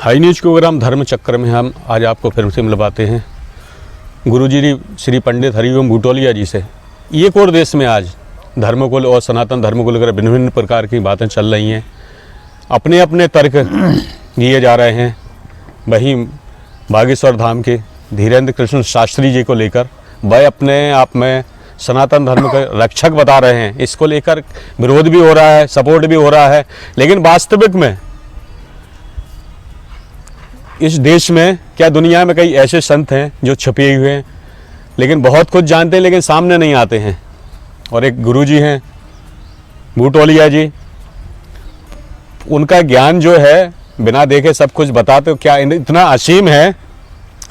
High news programme धर्म चक्र में हम आज आपको फिर से मिलवाते हैं गुरुजी श्री पंडित हरिओम भूटोलिया जी से। एक और देश में आज धर्मकुल और सनातन धर्म को लेकर भिन्न भिन्न प्रकार की बातें चल रही हैं, अपने अपने तर्क दिए जा रहे हैं। वहीं बागेश्वर धाम के धीरेन्द्र कृष्ण शास्त्री जी को लेकर वह अपने आप में सनातन धर्म के रक्षक बता रहे हैं। इसको लेकर विरोध भी हो रहा है, सपोर्ट भी हो रहा है, लेकिन वास्तविक में इस देश में क्या दुनिया में कई ऐसे संत हैं जो छुपे हुए हैं, लेकिन बहुत कुछ जानते हैं लेकिन सामने नहीं आते हैं। और एक गुरुजी हैं भूटोलिया जी, उनका ज्ञान जो है बिना देखे सब कुछ बताते हो, क्या इतना असीम है,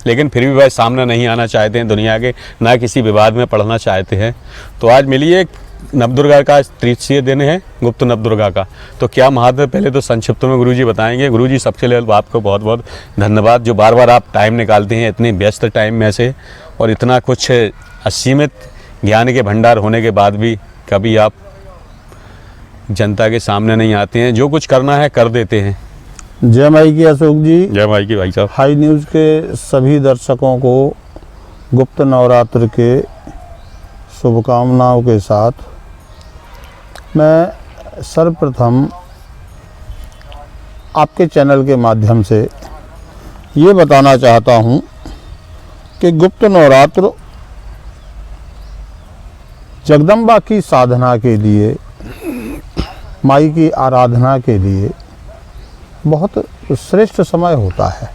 लेकिन फिर भी वह सामने नहीं आना चाहते हैं दुनिया के, ना किसी विवाद में पढ़ना चाहते हैं। तो आज मिलिए, नवदुर्गा का तृतीय दिन है, गुप्त नवदुर्गा का। तो क्या महत्व, पहले तो संक्षिप्त में गुरुजी बताएंगे। गुरुजी सबसे पहले आपको बहुत बहुत धन्यवाद जो बार बार आप टाइम निकालते हैं इतने व्यस्त टाइम में से, और इतना कुछ असीमित ज्ञान के भंडार होने के बाद भी कभी आप जनता के सामने नहीं आते हैं, जो कुछ करना है कर देते हैं। जय माई की अशोक जी। जय माई की भाई साहब। हाई न्यूज़ के सभी दर्शकों को गुप्त नवरात्र के शुभकामनाओं के साथ मैं सर्वप्रथम आपके चैनल के माध्यम से ये बताना चाहता हूँ कि गुप्त नवरात्र जगदम्बा की साधना के लिए, माई की आराधना के लिए बहुत श्रेष्ठ समय होता है।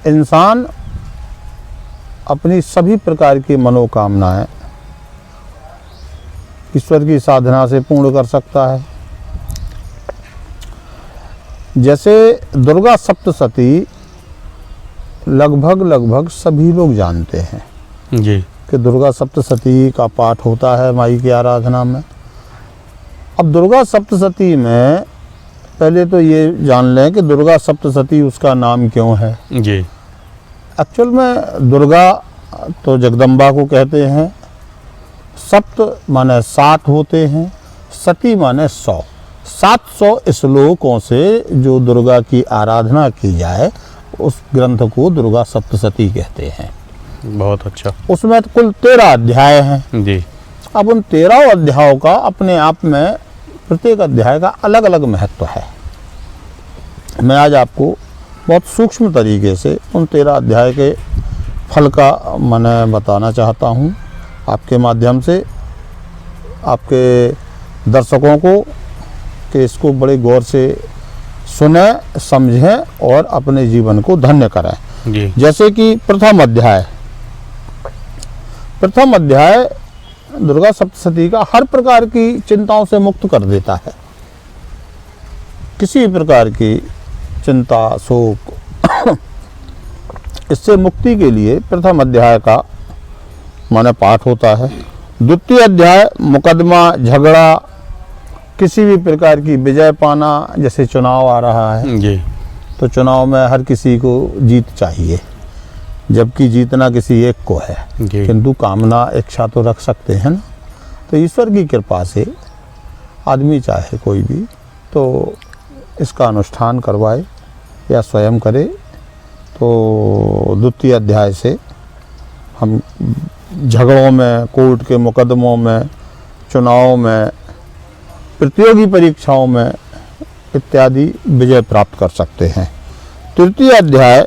इंसान अपनी सभी प्रकार की मनोकामनाएं ईश्वर की साधना से पूर्ण कर सकता है। जैसे दुर्गा सप्तशती लगभग सभी लोग जानते हैं जी कि दुर्गा सप्तशती का पाठ होता है माई की आराधना में। अब दुर्गा सप्तशती में पहले तो ये जान लें कि दुर्गा सप्तशती उसका नाम क्यों है जी। एक्चुअल में दुर्गा तो जगदम्बा को कहते हैं, सप्त माने 7 होते हैं, सती माने 100। 700 श्लोकों से जो दुर्गा की आराधना की जाए उस ग्रंथ को दुर्गा सप्तशती कहते हैं। बहुत अच्छा। उसमें कुल 13 अध्याय हैं जी। अब उन 13 अध्यायों का अपने आप में प्रत्येक अध्याय का अलग अलग महत्व है। मैं आज आपको बहुत सूक्ष्म तरीके से उन 13 अध्याय के फल का मैंने बताना चाहता हूँ आपके माध्यम से आपके दर्शकों को, कि इसको बड़े गौर से सुने, समझें और अपने जीवन को धन्य करें जी। जैसे कि प्रथम अध्याय दुर्गा सप्तशती का हर प्रकार की चिंताओं से मुक्त कर देता है। किसी प्रकार की चिंता, शोक इससे मुक्ति के लिए प्रथम अध्याय का माने पाठ होता है। द्वितीय अध्याय मुकदमा, झगड़ा, किसी भी प्रकार की विजय पाना, जैसे चुनाव आ रहा है जी, तो चुनाव में हर किसी को जीत चाहिए, जबकि जीतना किसी एक को है, किंतु कामना इच्छा तो रख सकते हैं ना। तो ईश्वर की कृपा से आदमी चाहे कोई भी तो इसका अनुष्ठान करवाए या स्वयं करे। तो द्वितीय अध्याय से हम झगड़ों में, कोर्ट के मुकदमों में, चुनाव में, प्रतियोगी परीक्षाओं में इत्यादि विजय प्राप्त कर सकते हैं। तृतीय अध्याय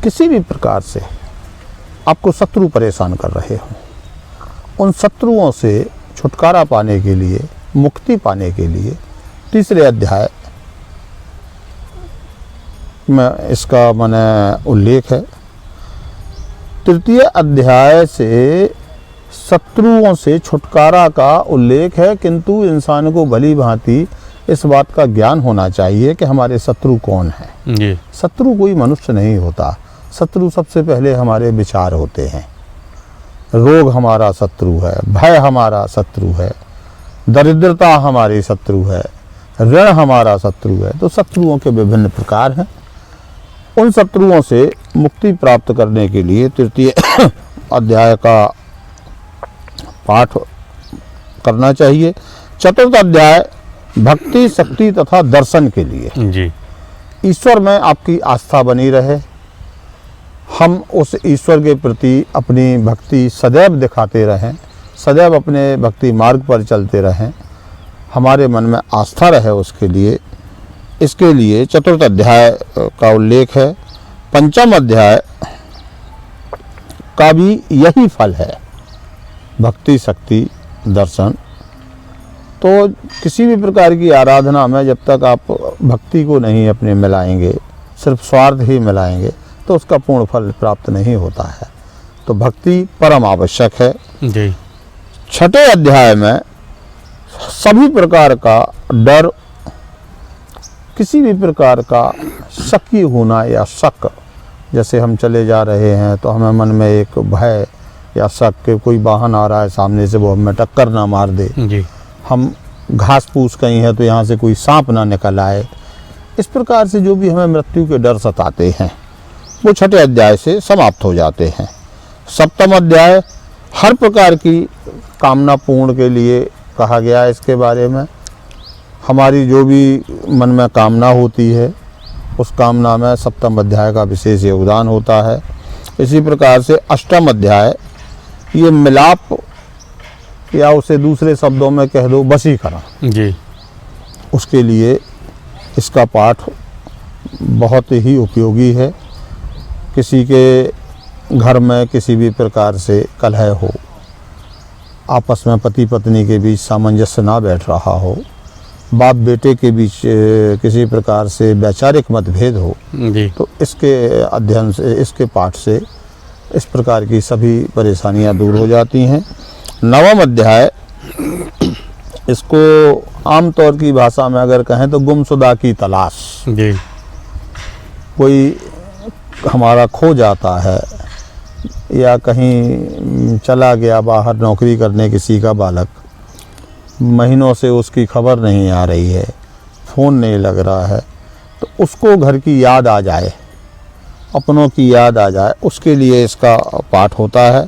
किसी भी प्रकार से आपको शत्रु परेशान कर रहे हो, उन शत्रुओं से छुटकारा पाने के लिए, मुक्ति पाने के लिए तीसरे अध्याय में इसका माने उल्लेख है। तृतीय अध्याय से शत्रुओं से छुटकारा का उल्लेख है, किंतु इंसान को भली भांति इस बात का ज्ञान होना चाहिए कि हमारे शत्रु कौन है जी। शत्रु कोई मनुष्य नहीं होता, शत्रु सबसे पहले हमारे विचार होते हैं। रोग हमारा शत्रु है, भय हमारा शत्रु है, दरिद्रता हमारी शत्रु है, ऋण हमारा शत्रु है। तो शत्रुओं के विभिन्न प्रकार हैं। उन शत्रुओं से मुक्ति प्राप्त करने के लिए तृतीय अध्याय का पाठ करना चाहिए। चतुर्थ अध्याय भक्ति, शक्ति तथा दर्शन के लिए। जी ईश्वर में आपकी आस्था बनी रहे, हम उस ईश्वर के प्रति अपनी भक्ति सदैव दिखाते रहें, सदैव अपने भक्ति मार्ग पर चलते रहें, हमारे मन में आस्था रहे उसके लिए। इसके लिए चतुर्थ अध्याय का उल्लेख है। पंचम अध्याय का भी यही फल है, भक्ति, शक्ति, दर्शन। तो किसी भी प्रकार की आराधना में जब तक आप भक्ति को नहीं अपने मिलाएंगे, सिर्फ स्वार्थ ही मिलाएंगे, तो उसका पूर्ण फल प्राप्त नहीं होता है। तो भक्ति परम आवश्यक है। जी छठे अध्याय में सभी प्रकार का डर, किसी भी प्रकार का शकी होना या शक, जैसे हम चले जा रहे हैं तो हमें मन में एक भय या शक कि कोई वाहन आ रहा है सामने से, वो हमें टक्कर ना मार दे, जी हम घास फूस कहीं है तो यहाँ से कोई सांप ना निकल आए, इस प्रकार से जो भी हमें मृत्यु के डर सताते हैं वो छठे अध्याय से समाप्त हो जाते हैं। सप्तम अध्याय हर प्रकार की कामना पूर्ण के लिए कहा गया है। इसके बारे में हमारी जो भी मन में कामना होती है उस कामना में सप्तम अध्याय का विशेष योगदान होता है। इसी प्रकार से अष्टम अध्याय ये मिलाप, या उसे दूसरे शब्दों में कह दो वशीकरण, जी उसके लिए इसका पाठ बहुत ही उपयोगी है। किसी के घर में किसी भी प्रकार से कलह हो, आपस में पति पत्नी के बीच सामंजस्य ना बैठ रहा हो, बाप बेटे के बीच किसी प्रकार से वैचारिक मतभेद हो, जी तो इसके अध्ययन से, इसके पाठ से इस प्रकार की सभी परेशानियां दूर हो जाती हैं। नवम अध्याय, इसको आमतौर की भाषा में अगर कहें तो गुमशुदा की तलाश। जी कोई हमारा खो जाता है या कहीं चला गया बाहर नौकरी करने किसी का बालक, महीनों से उसकी खबर नहीं आ रही है, फ़ोन नहीं लग रहा है, तो उसको घर की याद आ जाए, अपनों की याद आ जाए, उसके लिए इसका पाठ होता है।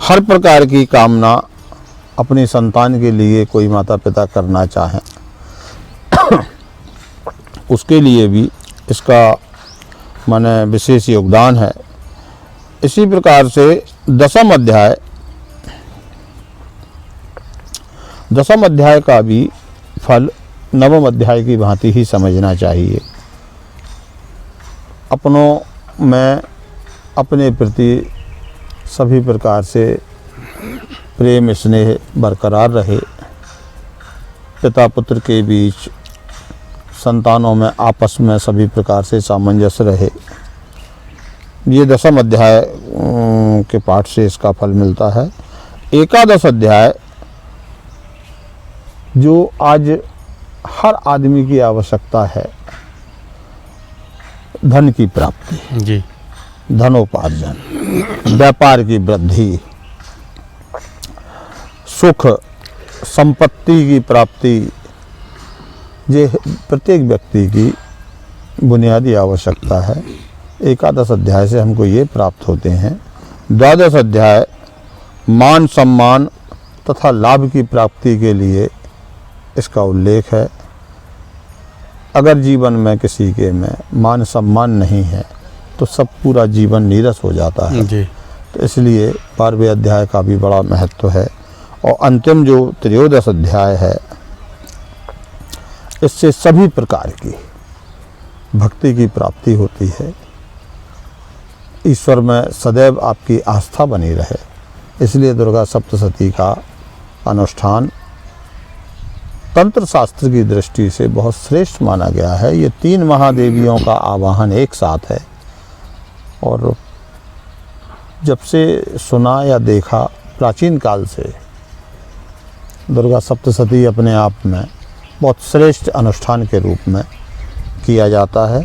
हर प्रकार की कामना अपनी संतान के लिए कोई माता पिता करना चाहें उसके लिए भी इसका माने विशेष योगदान है। इसी प्रकार से दसम अध्याय का भी फल नवम अध्याय की भांति ही समझना चाहिए। अपनों में अपने प्रति सभी प्रकार से प्रेम स्नेह बरकरार रहे, पिता पुत्र के बीच संतानों में आपस में सभी प्रकार से सामंजस्य रहे। ये दसम अध्याय के पाठ से इसका फल मिलता है। एकादश अध्याय जो आज हर आदमी की आवश्यकता है, धन की प्राप्ति, जी धनोपार्जन, व्यापार की वृद्धि, सुख, संपत्ति की प्राप्ति, ये प्रत्येक व्यक्ति की बुनियादी आवश्यकता है। एकादश अध्याय से हमको ये प्राप्त होते हैं। द्वादश अध्याय मान सम्मान तथा लाभ की प्राप्ति के लिए इसका उल्लेख है। अगर जीवन में किसी के में मान सम्मान नहीं है तो सब पूरा जीवन नीरस हो जाता है। जी तो इसलिए 12वें अध्याय का भी बड़ा महत्व है। और अंतिम जो त्रयोदश अध्याय है, इससे सभी प्रकार की भक्ति की प्राप्ति होती है। ईश्वर में सदैव आपकी आस्था बनी रहे, इसलिए दुर्गा सप्तशती का अनुष्ठान तंत्र शास्त्र की दृष्टि से बहुत श्रेष्ठ माना गया है। ये 3 महादेवियों का आवाहन एक साथ है, और जब से सुना या देखा प्राचीन काल से दुर्गा सप्तशती अपने आप में बहुत श्रेष्ठ अनुष्ठान के रूप में किया जाता है।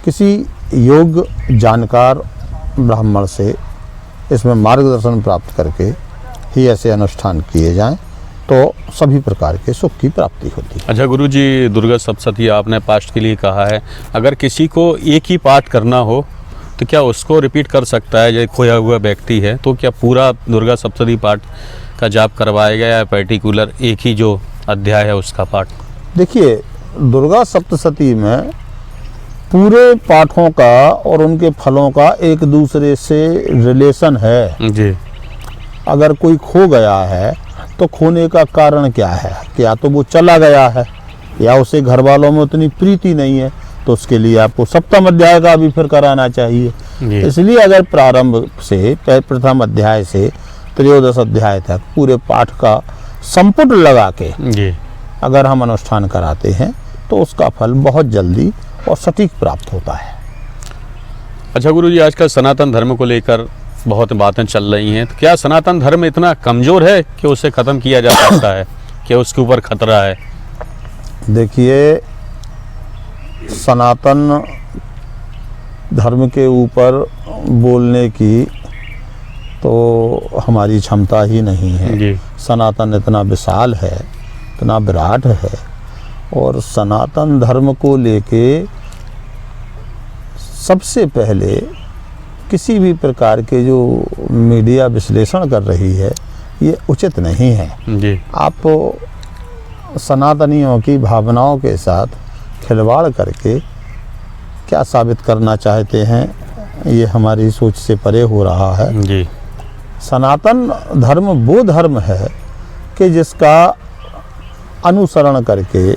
किसी योग जानकार ब्राह्मण से इसमें मार्गदर्शन प्राप्त करके ही ऐसे अनुष्ठान किए जाएं तो सभी प्रकार के सुख की प्राप्ति होती है। अच्छा गुरु जी, दुर्गा सप्तशती आपने पाठ के लिए कहा है, अगर किसी को एक ही पाठ करना हो तो क्या उसको रिपीट कर सकता है? जैसे खोया हुआ व्यक्ति है तो क्या पूरा दुर्गा सप्तशती पाठ का जाप करवाएगा या पर्टिकुलर एक ही जो अध्याय है उसका पाठ? देखिए, दुर्गा सप्तशती में पूरे पाठों का और उनके फलों का एक दूसरे से रिलेशन है जी। अगर कोई खो गया है तो खोने का कारण क्या है, कि या तो वो चला गया है या उसे घर वालों में उतनी प्रीति नहीं है, तो उसके लिए आपको सप्तम अध्याय का भी फिर कराना चाहिए। जी। इसलिए अगर प्रारंभ से प्रथम अध्याय से त्रयोदश अध्याय तक पूरे पाठ का संपुट लगा के जी। अगर हम अनुष्ठान कराते हैं तो उसका फल बहुत जल्दी और सटीक प्राप्त होता है। अच्छा गुरु जी, आजकल सनातन धर्म को लेकर बहुत बातें चल रही हैं, तो क्या सनातन धर्म इतना कमज़ोर है कि उसे ख़त्म किया जा सकता है, क्या उसके ऊपर खतरा है? देखिए, सनातन धर्म के ऊपर बोलने की तो हमारी क्षमता ही नहीं है जी। सनातन इतना विशाल है, इतना विराट है, और सनातन धर्म को लेके सबसे पहले किसी भी प्रकार के जो मीडिया विश्लेषण कर रही है ये उचित नहीं है। जी। आप सनातनियों की भावनाओं के साथ खिलवाड़ करके क्या साबित करना चाहते हैं, ये हमारी सोच से परे हो रहा है। जी। सनातन धर्म वो धर्म है कि जिसका अनुसरण करके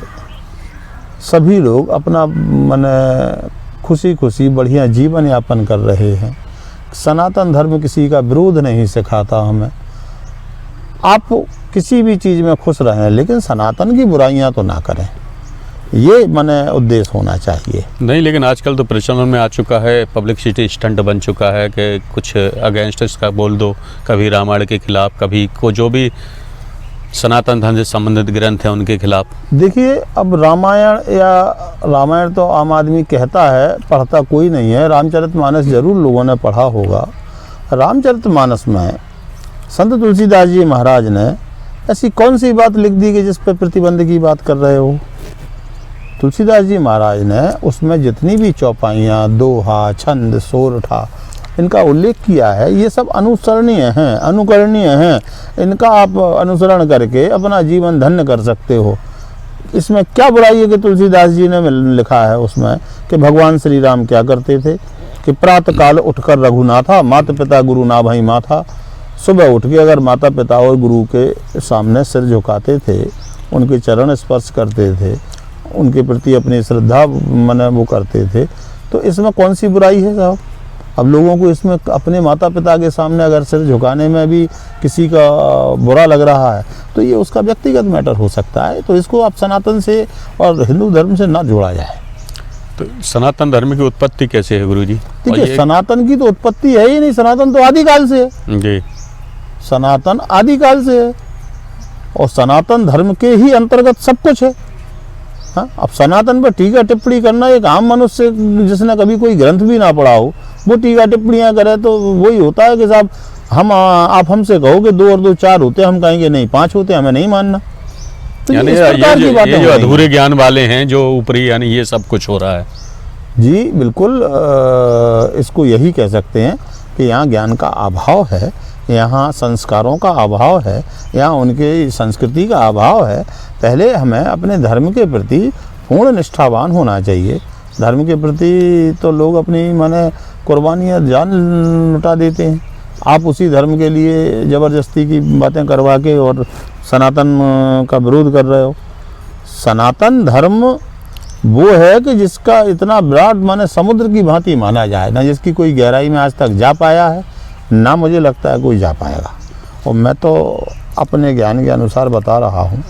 सभी लोग अपना खुशी खुशी बढ़िया जीवन यापन कर रहे हैं। सनातन धर्म किसी का विरोध नहीं सिखाता हमें। आप किसी भी चीज़ में खुश रहें, लेकिन सनातन की बुराइयां तो ना करें, ये उद्देश्य होना चाहिए। नहीं, लेकिन आजकल तो प्रचलन में आ चुका है, पब्लिसिटी स्टंट बन चुका है कि कुछ अगेंस्ट इसका बोल दो, कभी रामायण के खिलाफ, कभी को जो भी सनातन धर्म से संबंधित ग्रंथ हैं उनके खिलाफ। देखिए, अब रामायण तो आम आदमी कहता है, पढ़ता कोई नहीं है। रामचरितमानस जरूर लोगों ने पढ़ा होगा। रामचरितमानस में संत तुलसीदास जी महाराज ने ऐसी कौन सी बात लिख दी कि जिस पर प्रतिबंध की बात कर रहे हो? तुलसीदास जी महाराज ने उसमें जितनी भी चौपाइयाँ, दोहा, छंद, सोरठा इनका उल्लेख किया है, ये सब अनुसरणीय हैं, अनुकरणीय हैं। इनका आप अनुसरण करके अपना जीवन धन्य कर सकते हो। इसमें क्या बुराई है कि तुलसीदास जी ने लिखा है उसमें कि भगवान श्री राम क्या करते थे कि प्रातः काल उठकर रघुनाथा, माता पिता गुरु ना भई माथा। सुबह उठ के अगर माता पिता और गुरु के सामने सिर झुकाते थे, उनके चरण स्पर्श करते थे, उनके प्रति अपनी श्रद्धा वो करते थे, तो इसमें कौन सी बुराई है साहब? अब लोगों को इसमें अपने माता पिता के सामने अगर सिर झुकाने में भी किसी का बुरा लग रहा है तो ये उसका व्यक्तिगत मैटर हो सकता है। तो इसको आप सनातन से और हिंदू धर्म से ना जोड़ा जाए। तो सनातन धर्म की उत्पत्ति कैसे है गुरु जी? देखिए, सनातन की तो उत्पत्ति है ही नहीं, सनातन तो आदिकाल से है। जी। सनातन आदिकाल से है और सनातन धर्म के ही अंतर्गत सब कुछ है। हाँ, अब सनातन पर टीका टिप्पणी करना, एक आम मनुष्य जिसने कभी कोई ग्रंथ भी ना पढ़ा हो वो टीका टिप्पणियाँ करे तो वही होता है कि साहब आप हमसे कहो कि 2 और 2 4 होते, हम कहेंगे नहीं 5 होते, हमें नहीं मानना। तो यानी ये जो अधूरे ज्ञान वाले हैं, जो ऊपरी, यानी ये सब कुछ हो रहा है। जी बिल्कुल, इसको यही कह सकते हैं कि यहाँ ज्ञान का अभाव है, यहाँ संस्कारों का अभाव है, यहाँ उनके संस्कृति का अभाव है। पहले हमें अपने धर्म के प्रति पूर्ण निष्ठावान होना चाहिए। धर्म के प्रति तो लोग अपनी कुर्बानियाँ जान लुटा देते हैं। आप उसी धर्म के लिए ज़बरदस्ती की बातें करवा के और सनातन का विरोध कर रहे हो। सनातन धर्म वो है कि जिसका इतना विराट समुद्र की भांति माना जाए, ना जिसकी कोई गहराई में आज तक जा पाया है, ना मुझे लगता है कोई जा पाएगा। और मैं तो अपने ज्ञान के अनुसार बता रहा हूँ,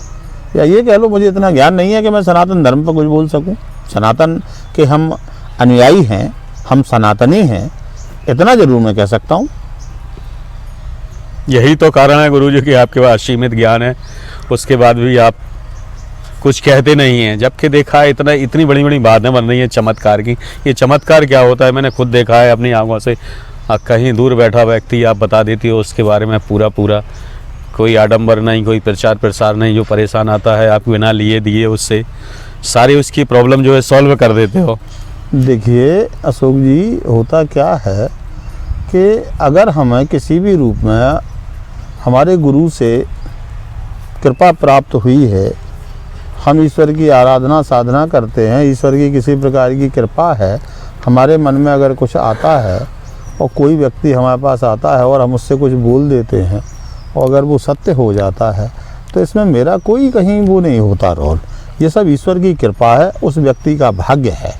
या ये कह लो मुझे इतना ज्ञान नहीं है कि मैं सनातन धर्म पर कुछ बोल सकूँ। सनातन के हम अनुयायी हैं, हम सनातनी हैं, इतना जरूर मैं कह सकता हूँ। यही तो कारण है गुरुजी कि आपके पास सीमित ज्ञान है, उसके बाद भी आप कुछ कहते नहीं हैं। जबकि देखा है इतनी बड़ी बड़ी बातें बन रही हैं चमत्कार की। ये चमत्कार क्या होता है मैंने खुद देखा है अपनी आंखों से। कहीं दूर बैठा व्यक्ति आप बता देती हो उसके बारे में पूरा कोई आडंबर नहीं, कोई प्रचार प्रसार नहीं, जो परेशान आता है आप बिना लिए दिए उससे सारी उसकी प्रॉब्लम जो है सॉल्व कर देते हो। देखिए अशोक जी, होता क्या है कि अगर हमें किसी भी रूप में हमारे गुरु से कृपा प्राप्त हुई है, हम ईश्वर की आराधना साधना करते हैं, ईश्वर की किसी प्रकार की कृपा है, हमारे मन में अगर कुछ आता है और कोई व्यक्ति हमारे पास आता है और हम उससे कुछ बोल देते हैं और अगर वो सत्य हो जाता है तो इसमें मेरा कोई कहीं वो नहीं होता रोल। ये सब ईश्वर की कृपा है, उस व्यक्ति का भाग्य है।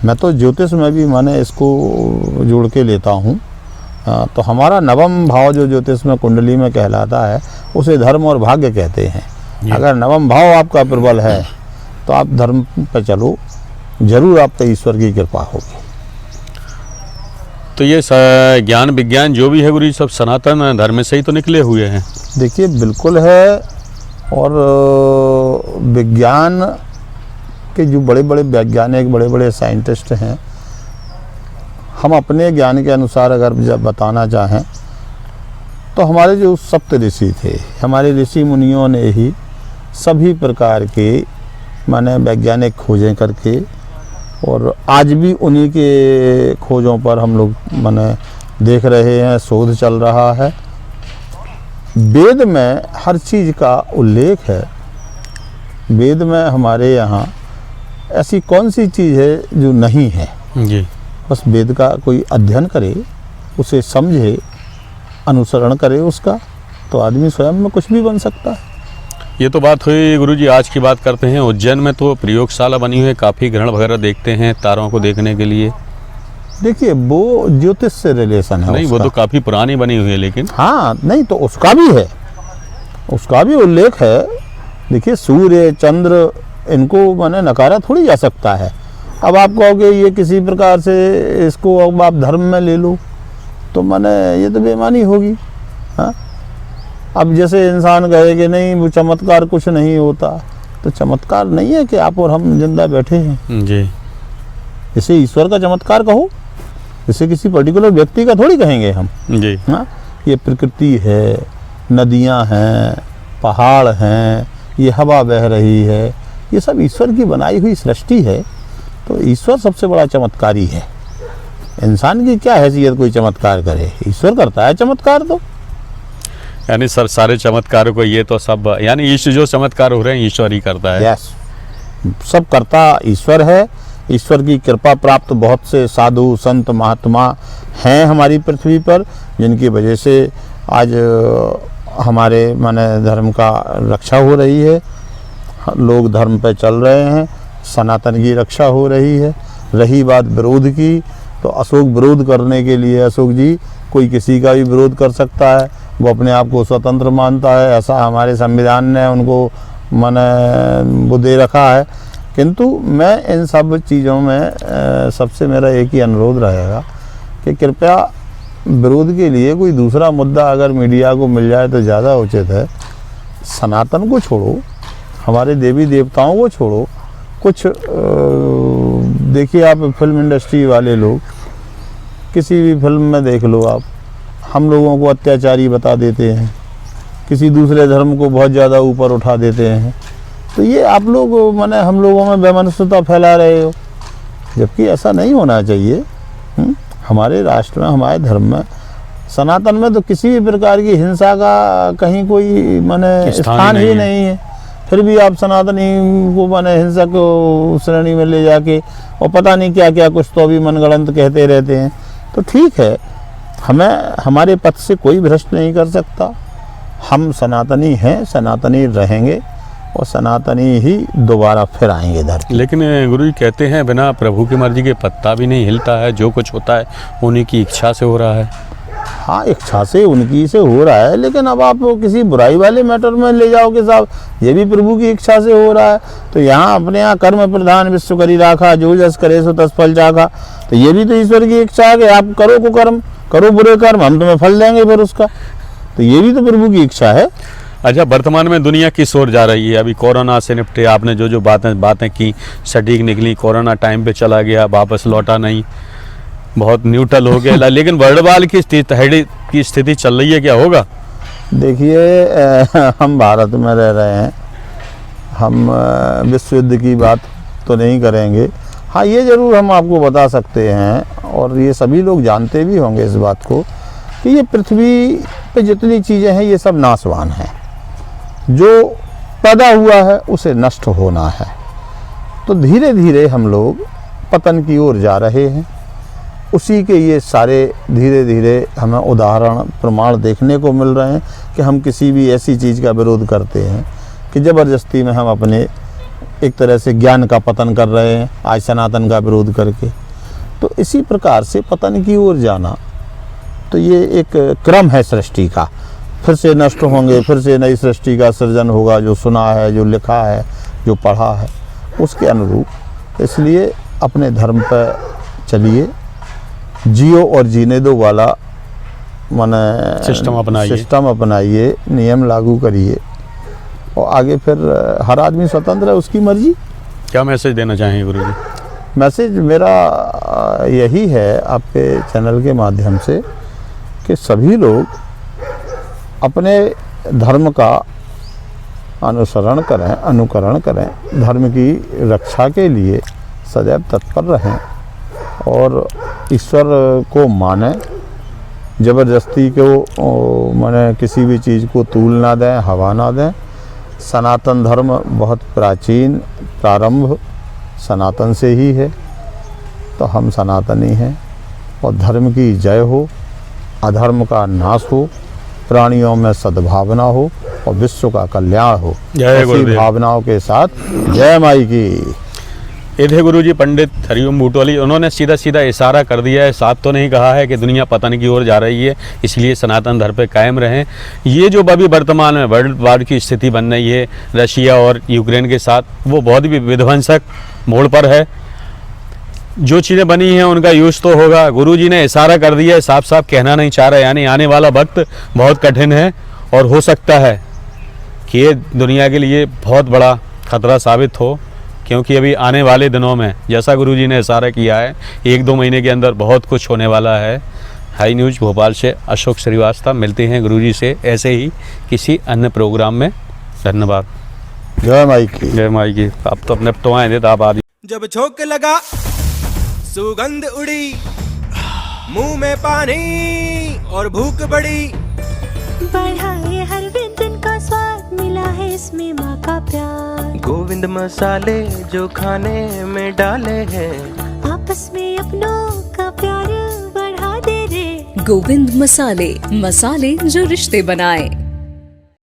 मैं तो ज्योतिष में भी मैंने इसको जोड़ के लेता हूँ। तो हमारा नवम भाव जो ज्योतिष में कुंडली में कहलाता है उसे धर्म और भाग्य कहते हैं। अगर नवम भाव आपका प्रबल है तो आप धर्म पे चलो, जरूर आप पे ईश्वर की कृपा होगी। तो ये ज्ञान विज्ञान जो भी है गुरु जी सब सनातन धर्म से ही तो निकले हुए हैं। देखिए बिल्कुल है, और विज्ञान के जो बड़े बड़े वैज्ञानिक बड़े बड़े साइंटिस्ट हैं, हम अपने ज्ञान के अनुसार अगर जब बताना चाहें तो हमारे जो सप्त ऋषि थे, हमारे ऋषि मुनियों ने ही सभी प्रकार के माने वैज्ञानिक खोजें करके, और आज भी उन्हीं के खोजों पर हम लोग माने देख रहे हैं, शोध चल रहा है। वेद में हर चीज़ का उल्लेख है। वेद में हमारे यहाँ ऐसी कौन सी चीज़ है जो नहीं है जी। बस वेद का कोई अध्ययन करे, उसे समझे, अनुसरण करे उसका, तो आदमी स्वयं में कुछ भी बन सकता है। ये तो बात हुई गुरुजी। आज की बात करते हैं। उज्जैन में तो प्रयोगशाला बनी हुई है, काफ़ी ग्रहण वगैरह देखते हैं तारों को देखने के लिए। देखिए वो ज्योतिष से रिलेशन है नहीं उसका। वो तो काफ़ी पुरानी बनी हुई है लेकिन। हाँ नहीं तो उसका भी है, उसका भी उल्लेख है। देखिए सूर्य चंद्र इनको माने नकारा थोड़ी जा सकता है। अब आप कहोगे ये किसी प्रकार से इसको अब आप धर्म में ले लो तो माने ये तो बेईमानी होगी। हाँ अब जैसे इंसान कहे कि नहीं वो चमत्कार कुछ नहीं होता, तो चमत्कार नहीं है कि आप और हम जिंदा बैठे हैं जी। इसे ईश्वर का चमत्कार कहो, इसे किसी पर्टिकुलर व्यक्ति का थोड़ी कहेंगे हम जी। हाँ ये प्रकृति है, नदियाँ हैं, पहाड़ हैं, ये हवा बह रही है, ये सब ईश्वर की बनाई हुई सृष्टि है। तो ईश्वर सबसे बड़ा चमत्कारी है। इंसान की क्या हैसियत कोई चमत्कार करे, ईश्वर करता है चमत्कार। तो यानी सर सारे चमत्कारों को ये तो सब यानी ईश्वर जो चमत्कार हो रहे हैं ईश्वर ही करता है। यस सब करता ईश्वर है। ईश्वर की कृपा प्राप्त बहुत से साधु संत महात्मा हैं हमारी पृथ्वी पर, जिनकी वजह से आज हमारे माने धर्म का रक्षा हो रही है, लोग धर्म पे चल रहे हैं, सनातन की रक्षा हो रही है। रही बात विरोध की, तो अशोक विरोध करने के लिए अशोक जी कोई किसी का भी विरोध कर सकता है, वो अपने आप को स्वतंत्र मानता है, ऐसा हमारे संविधान ने उनको माने वो दे रखा है। किंतु मैं इन सब चीज़ों में सबसे मेरा एक ही अनुरोध रहेगा कि कृपया विरोध के लिए कोई दूसरा मुद्दा अगर मीडिया को मिल जाए तो ज़्यादा उचित है। सनातन को छोड़ो, हमारे देवी देवताओं को छोड़ो, कुछ देखिए आप फिल्म इंडस्ट्री वाले लोग, किसी भी फिल्म में देख लो आप, हम लोगों को अत्याचारी बता देते हैं, किसी दूसरे धर्म को बहुत ज़्यादा ऊपर उठा देते हैं। तो ये आप लोग माने हम लोगों में वैमनस्यता फैला रहे हो, जबकि ऐसा नहीं होना चाहिए। हमारे राष्ट्र में, हमारे धर्म में, सनातन में तो किसी भी प्रकार की हिंसा का कहीं कोई माने स्थान ही नहीं है। फिर भी आप सनातनी को माने हिंसा को श्रेणी में ले जाके और पता नहीं क्या क्या कुछ तो भी मनगढ़ंत कहते रहते हैं। तो ठीक है, हमें हमारे पथ से कोई भ्रष्ट नहीं कर सकता। हम सनातनी हैं, सनातनी रहेंगे और सनातनी ही दोबारा फिर आएंगे धरती। लेकिन गुरु जी कहते हैं बिना प्रभु की मर्जी के पत्ता भी नहीं हिलता है, जो कुछ होता है उन्हीं की इच्छा से हो रहा है। हाँ इच्छा से उनकी से हो रहा है, लेकिन अब आप किसी बुराई वाले मैटर में ले जाओगे साहब, ये भी प्रभु की इच्छा से हो रहा है। तो यहाँ अपने यहाँ कर्म प्रधान विश्व करी राखा, जो जस करे सो तस फल चाखा। तो ये भी तो ईश्वर की इच्छा है कि आप करो को कर्म, करो बुरे कर्म, हम तुम्हें फल देंगे फिर उसका। तो ये भी तो प्रभु की इच्छा है। अच्छा, वर्तमान में दुनिया किस ओर जा रही है? अभी कोरोना से निपटे, आपने जो जो बातें की सटीक निकली, कोरोना टाइम पे चला गया, वापस लौटा नहीं, बहुत न्यूट्रल हो गया। लेकिन वर्ल्ड वार की स्थिति चल रही है, क्या होगा? देखिए हम भारत में रह रहे हैं, हम विश्व युद्ध की बात तो नहीं करेंगे। हाँ ये ज़रूर हम आपको बता सकते हैं, और ये सभी लोग जानते भी होंगे इस बात को, कि ये पृथ्वी पे जितनी चीज़ें हैं ये सब नाशवान हैं। जो पैदा हुआ है उसे नष्ट होना है। तो धीरे धीरे हम लोग पतन की ओर जा रहे हैं। उसी के ये सारे धीरे धीरे हमें उदाहरण प्रमाण देखने को मिल रहे हैं कि हम किसी भी ऐसी चीज़ का विरोध करते हैं कि ज़बरदस्ती में हम अपने एक तरह से ज्ञान का पतन कर रहे हैं आज सनातन का विरोध करके। तो इसी प्रकार से पतन की ओर जाना, तो ये एक क्रम है सृष्टि का। फिर से नष्ट होंगे, फिर से नई सृष्टि का सृजन होगा, जो सुना है, जो लिखा है, जो पढ़ा है उसके अनुरूप। इसलिए अपने धर्म पर चलिए, जियो और जीने दो वाला माने सिस्टम अपनाइए, नियम लागू करिए और आगे फिर हर आदमी स्वतंत्र है, उसकी मर्जी। क्या मैसेज देना चाहेंगे गुरुजी? मैसेज मेरा यही है आपके चैनल के माध्यम से कि सभी लोग अपने धर्म का अनुसरण करें, अनुकरण करें, धर्म की रक्षा के लिए सदैव तत्पर रहें और ईश्वर को मानें। ज़बरदस्ती को माने किसी भी चीज़ को तूल ना दें, हवा ना दें। सनातन धर्म बहुत प्राचीन प्रारंभ सनातन से ही है, तो हम सनातनी हैं और धर्म की जय हो, अधर्म का नाश हो, प्राणियों में सद्भावना हो और विश्व का कल्याण हो। ऐसी भावनाओं के साथ जय माई की। ये थे गुरुजी पंडित हरिओम बूटवाली। उन्होंने सीधा सीधा इशारा कर दिया है, साफ तो नहीं कहा है कि दुनिया पतन की ओर जा रही है, इसलिए सनातन धर्म पे कायम रहें। ये जो अभी वर्तमान में वर्ल्ड वार की स्थिति बन रही है रशिया और यूक्रेन के साथ, वो बहुत ही विध्वंसक मोड़ पर है। जो चीज़ें बनी हैं उनका यूज़ तो होगा। गुरुजी ने इशारा कर दिया है, साफ साफ कहना नहीं चाह रहे, यानी आने वाला वक्त बहुत कठिन है और हो सकता है कि ये दुनिया के लिए बहुत बड़ा खतरा साबित हो, क्योंकि अभी आने वाले दिनों में जैसा गुरुजी ने इशारा किया है 1-2 महीने के अंदर बहुत कुछ होने वाला है। हाई न्यूज़ भोपाल से अशोक श्रीवास्तव। मिलते हैं गुरुजी से ऐसे ही किसी अन्य प्रोग्राम में। धन्यवाद। जय माई की। जय माई की। आप तो अपने तो आए थे, आप आदि। जब झोंक लगा सुगंध उड़ी, मुंह में पानी और भूख बढ़ी, बढ़ाए हर व्यंजन का स्वाद, मिला है इसमें माँ का प्यार। गोविंद मसाले जो खाने में डाले हैं, आपस में अपनों का प्यार बढ़ा दे रे। गोविंद मसाले, मसाले जो रिश्ते बनाए।